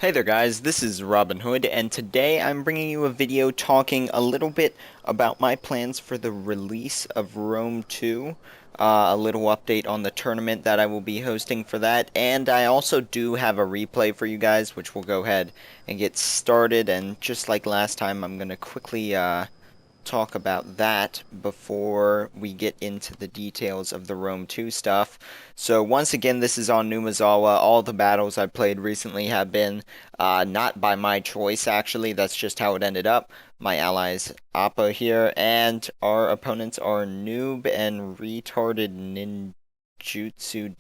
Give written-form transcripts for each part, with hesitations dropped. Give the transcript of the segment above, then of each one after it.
Hey there guys, this is Robin Hood, and today I'm bringing you a video talking a little bit about my plans for the release of Rome 2, a little update on the tournament that I will be hosting for that, and I also do have a replay for you guys, which we'll go ahead and get started, and just like last time, I'm going to quickly talk about that before we get into the details of the Rome 2 stuff. So once again, this is on Numazawa. All the battles I've played recently have been not by my choice, actually. That's just how it ended up. My allies Appo here, and our opponents are Noob and Retarded Ninjutsu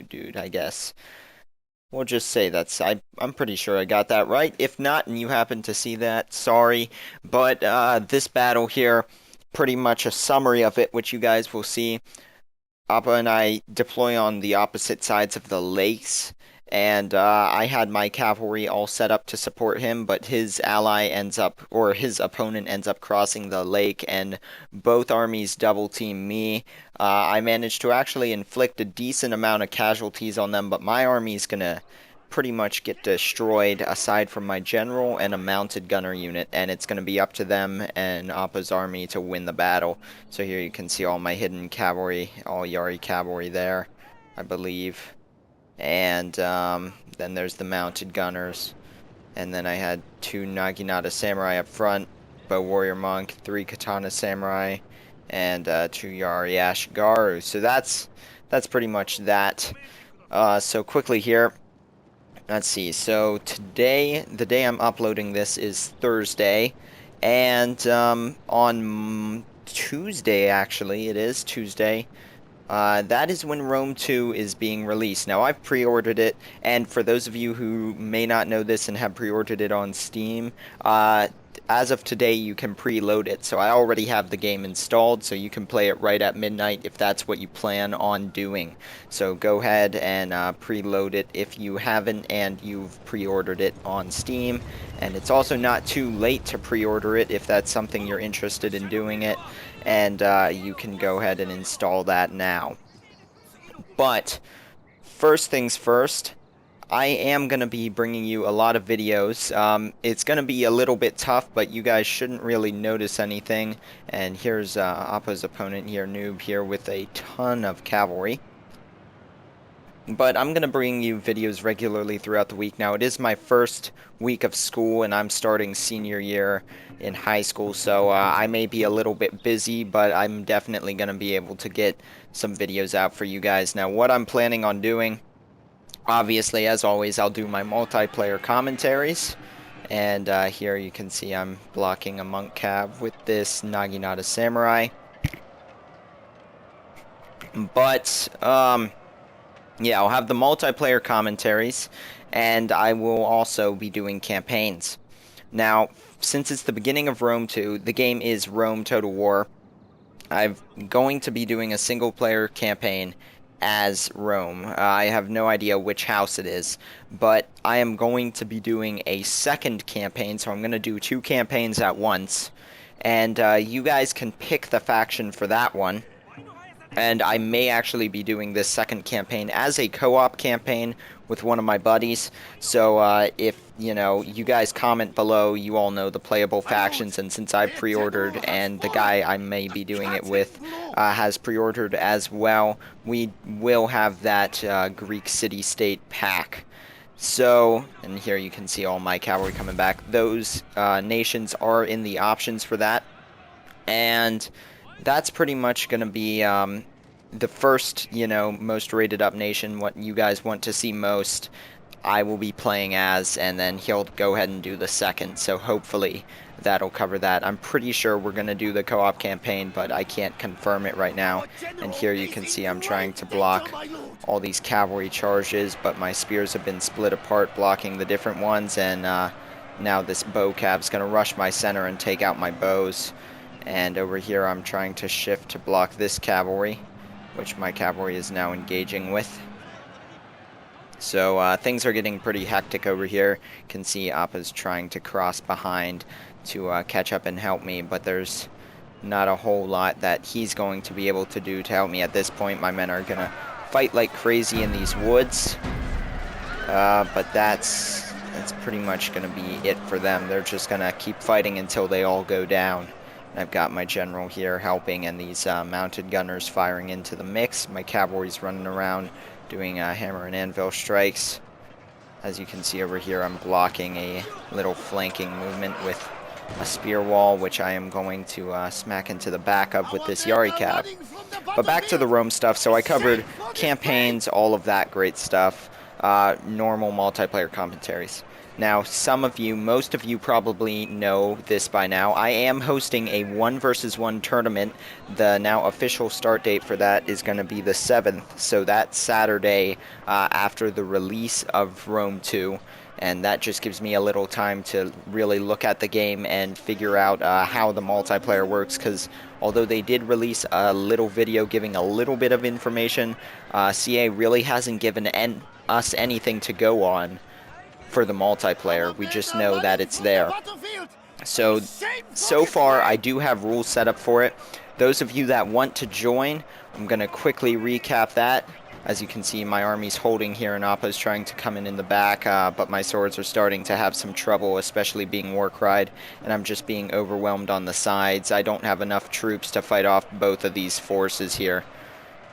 dude, I guess. We'll just say I'm pretty sure I got that right. If not, and you happen to see that, sorry. But this battle here, pretty much a summary of it, which you guys will see. Appa and I deploy on the opposite sides of the lakes, and I had my cavalry all set up to support him, but his ally ends up, or his opponent ends up crossing the lake, and both armies double team me. I managed to actually inflict a decent amount of casualties on them, but my army's gonna pretty much get destroyed aside from my general and a mounted gunner unit, and it's going to be up to them and Appa's army to win the battle. So here you can see all my hidden cavalry, all Yari cavalry there, I believe. And then there's the mounted gunners. And then I had 2 Naginata samurai up front, bow warrior monk, 3 katana samurai, and 2 Yari Ashigaru. So that's pretty much that. So quickly here, let's see. So today, the day I'm uploading this is Thursday, and on Tuesday, actually, it is Tuesday. That is when Rome 2 is being released. Now, I've pre-ordered it, and for those of you who may not know this and have pre-ordered it on Steam, as of today, you can preload it. So I already have the game installed, so you can play it right at midnight if that's what you plan on doing. So go ahead and preload it if you haven't and you've pre-ordered it on Steam. And it's also not too late to pre-order it if that's something you're interested in doing it. And you can go ahead and install that now. But first things first, I am going to be bringing you a lot of videos. It's going to be a little bit tough, but you guys shouldn't really notice anything. And here's Appo's opponent here, Noob, here with a ton of cavalry. But I'm going to bring you videos regularly throughout the week. Now, it is my first week of school, and I'm starting senior year in high school, so I may be a little bit busy, but I'm definitely going to be able to get some videos out for you guys. Now, what I'm planning on doing, obviously, as always, I'll do my multiplayer commentaries. And here you can see I'm blocking a monk cav with this Naginata samurai. But, yeah, I'll have the multiplayer commentaries, and I will also be doing campaigns. Now, since it's the beginning of Rome 2, the game is Rome Total War. I'm going to be doing a single-player campaign as Rome. I have no idea which house it is, but I am going to be doing a second campaign, so I'm going to do 2 campaigns at once, and you guys can pick the faction for that one. And I may actually be doing this second campaign as a co-op campaign with one of my buddies. So if, you know, you guys comment below, you all know the playable factions. And since I've pre-ordered and the guy I may be doing it with has pre-ordered as well, we will have that Greek city-state pack. So, and here you can see all my cavalry coming back. Those nations are in the options for that. And that's pretty much going to be the first, you know, most rated up nation, what you guys want to see most, I will be playing as, and then he'll go ahead and do the second, so hopefully that'll cover that. I'm pretty sure we're going to do the co-op campaign, but I can't confirm it right now. And here you can see I'm trying to block all these cavalry charges, but my spears have been split apart blocking the different ones, and now this bow cav's going to rush my center and take out my bows. And over here I'm trying to shift to block this cavalry, which my cavalry is now engaging with. So things are getting pretty hectic over here. You can see Appa's trying to cross behind to catch up and help me, but there's not a whole lot that he's going to be able to do to help me at this point. My men are going to fight like crazy in these woods. But that's pretty much going to be it for them. They're just going to keep fighting until they all go down. And I've got my general here helping, and these mounted gunners firing into the mix. My cavalry's running around doing hammer and anvil strikes. As you can see over here, I'm blocking a little flanking movement with a spear wall, which I am going to smack into the back of with this Yari cab. But back to the Rome stuff. So I covered campaigns, all of that great stuff, normal multiplayer commentaries. Now, most of you probably know this by now. I am hosting a 1 versus 1 tournament. The now official start date for that is going to be the 7th. So that's Saturday after the release of Rome 2. And that just gives me a little time to really look at the game and figure out how the multiplayer works, because although they did release a little video giving a little bit of information, CA really hasn't given us anything to go on for the multiplayer. We just know that it's there. So far, I do have rules set up for it. Those of you that want to join, I'm going to quickly recap that. As you can see, my army's holding here, and Appo's trying to come in the back, but my swords are starting to have some trouble, especially being war cried, and I'm just being overwhelmed on the sides. I don't have enough troops to fight off both of these forces here.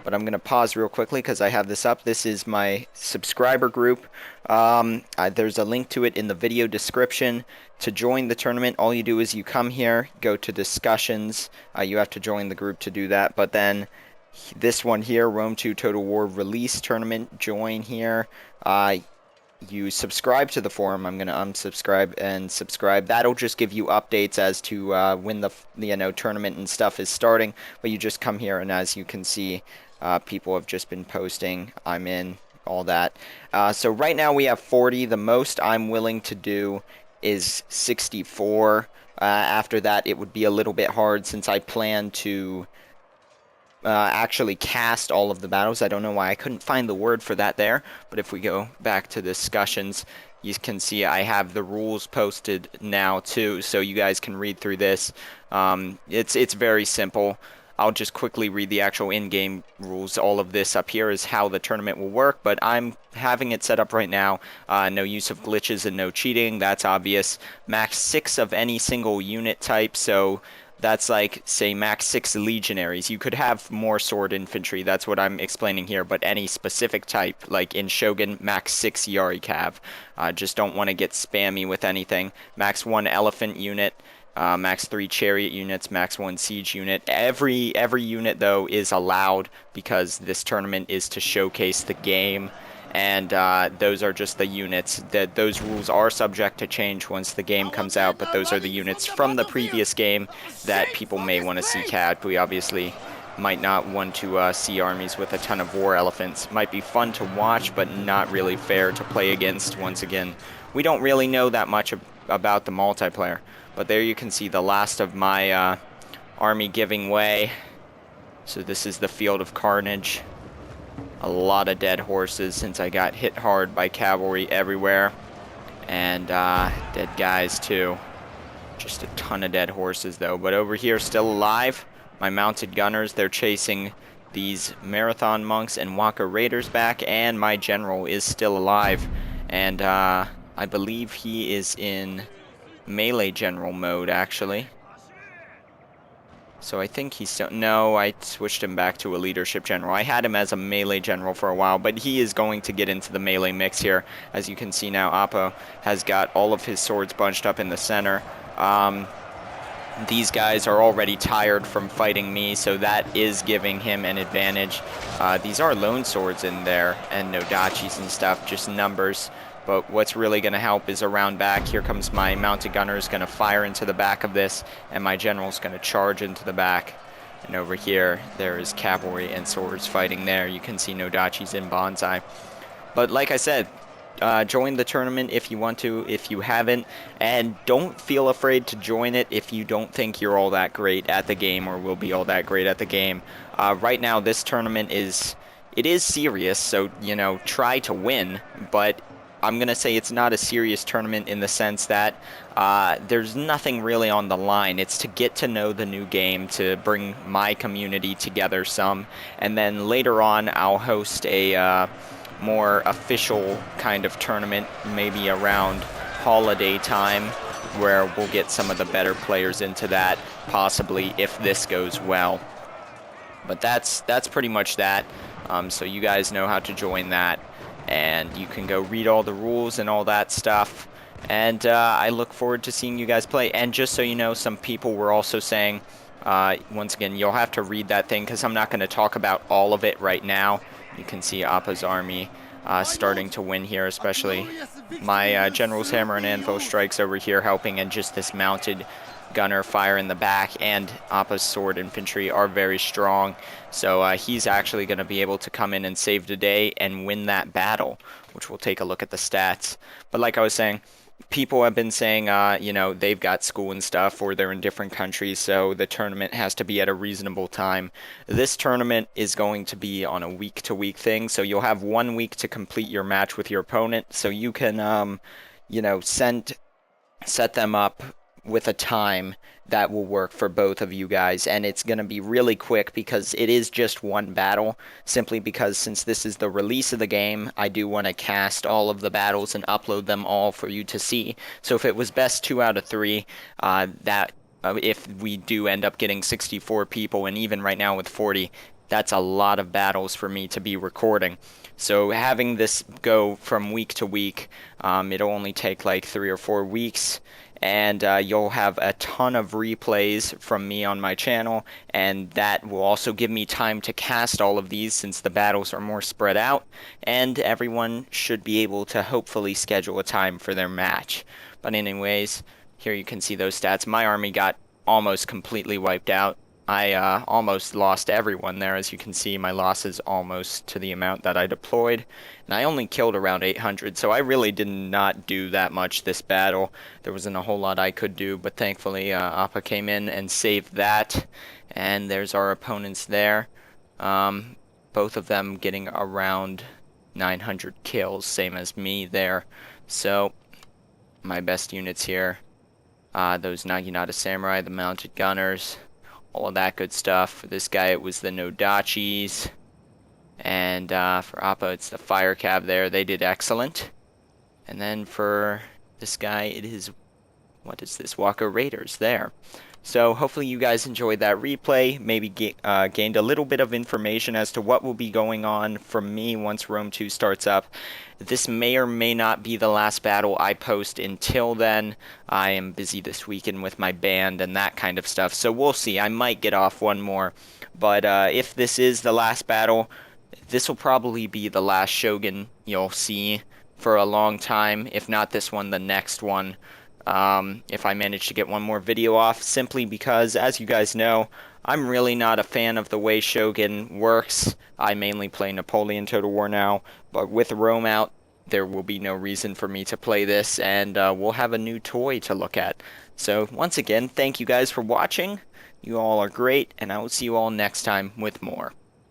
But I'm going to pause real quickly because I have this up. This is my subscriber group. There's a link to it in the video description. To join the tournament, all you do is you come here, go to discussions. You have to join the group to do that, but then this one here, Rome 2 Total War Release Tournament, join here. You subscribe to the forum. I'm going to unsubscribe and subscribe. That'll just give you updates as to when the tournament and stuff is starting. But you just come here, and as you can see, people have just been posting. I'm in, all that. So right now we have 40. The most I'm willing to do is 64. After that, it would be a little bit hard since I plan to actually cast all of the battles. I don't know why I couldn't find the word for that there, but if we go back to discussions, you can see I have the rules posted now too, so you guys can read through this. It's very simple. I'll just quickly read the actual in-game rules. All of this up here is how the tournament will work, but I'm having it set up right now. No use of glitches and no cheating, that's obvious. Max 6 of any single unit type, so that's like, say, max 6 legionaries. You could have more sword infantry, that's what I'm explaining here, but any specific type, like in Shogun, max 6 Yari Cav. Just don't want to get spammy with anything. Max 1 elephant unit, max 3 chariot units, max 1 siege unit. Every unit, though, is allowed because this tournament is to showcase the game. And those are just the units. Those rules are subject to change once the game comes out, but those are the units from the previous game that people may want to see CAD. We obviously might not want to see armies with a ton of war elephants. Might be fun to watch, but not really fair to play against. Once again, we don't really know that much about the multiplayer. But there you can see the last of my army giving way. So this is the field of carnage. A lot of dead horses since I got hit hard by cavalry everywhere. And dead guys too. Just a ton of dead horses though. But over here, still alive. My mounted gunners, they're chasing these marathon monks and Waka raiders back. And my general is still alive. And I believe he is in melee general mode actually. So I think he's still... No, I switched him back to a leadership general. I had him as a melee general for a while, but he is going to get into the melee mix here. As you can see now, Appo has got all of his swords bunched up in the center. These guys are already tired from fighting me, so that is giving him an advantage. These are lone swords in there, and no dachis and stuff, just numbers. But what's really going to help is around back. Here comes my mounted gunner, is going to fire into the back of this, and my general's going to charge into the back. And over here, there is cavalry and swords fighting there. You can see no dachis in bonsai. But like I said, join the tournament if you want to, if you haven't. And don't feel afraid to join it if you don't think you're all that great at the game or will be all that great at the game. Right now, this tournament is serious, so, you know, try to win, but I'm going to say it's not a serious tournament in the sense that there's nothing really on the line. It's to get to know the new game, to bring my community together some, and then later on I'll host a more official kind of tournament, maybe around holiday time, where we'll get some of the better players into that, possibly, if this goes well. But that's pretty much that. So you guys know how to join that, and you can go read all the rules and all that stuff. And I look forward to seeing you guys play. And just so you know, some people were also saying, once again, you'll have to read that thing because I'm not going to talk about all of it right now. You can see Appo's army starting to win here, especially my General's Hammer and Anvil Strikes over here helping, and just this mounted gunner fire in the back, and Appo's sword infantry are very strong. So he's actually going to be able to come in and save the day and win that battle, which we'll take a look at the stats. But like I was saying, people have been saying, you know, they've got school and stuff, or they're in different countries, so the tournament has to be at a reasonable time. This tournament is going to be on a week-to-week thing, so you'll have 1 week to complete your match with your opponent, so you can, you know, set them up with a time that will work for both of you guys, and it's going to be really quick because it is just one battle, simply because since this is the release of the game, I do want to cast all of the battles and upload them all for you to see. So if it was best 2 out of 3, if we do end up getting 64 people, and even right now with 40, that's a lot of battles for me to be recording. So having this go from week to week, it'll only take like 3 or 4 weeks, and you'll have a ton of replays from me on my channel, and that will also give me time to cast all of these since the battles are more spread out, and everyone should be able to hopefully schedule a time for their match. But anyways, here you can see those stats. My army got almost completely wiped out. I almost lost everyone there. As you can see, my loss is almost to the amount that I deployed. And I only killed around 800, so I really did not do that much this battle. There wasn't a whole lot I could do, but thankfully Appo came in and saved that. And there's our opponents there. Both of them getting around 900 kills, same as me there. So, my best units here. Those Naginata Samurai, the mounted gunners, all of that good stuff. For this guy, it was the Nodachis. And for Appo, it's the Fire Cab there. They did excellent. And then for this guy, it is, what is this? Walker Raiders there. So hopefully you guys enjoyed that replay, maybe gained a little bit of information as to what will be going on from me once Rome 2 starts up. This may or may not be the last battle I post until then. I am busy this weekend with my band and that kind of stuff, so we'll see. I might get off one more, but if this is the last battle, this will probably be the last Shogun you'll see for a long time. If not this one, the next one. If I manage to get one more video off, simply because, as you guys know, I'm really not a fan of the way Shogun works. I mainly play Napoleon Total War now, but with Rome out, there will be no reason for me to play this, and we'll have a new toy to look at. So, once again, thank you guys for watching. You all are great, and I will see you all next time with more.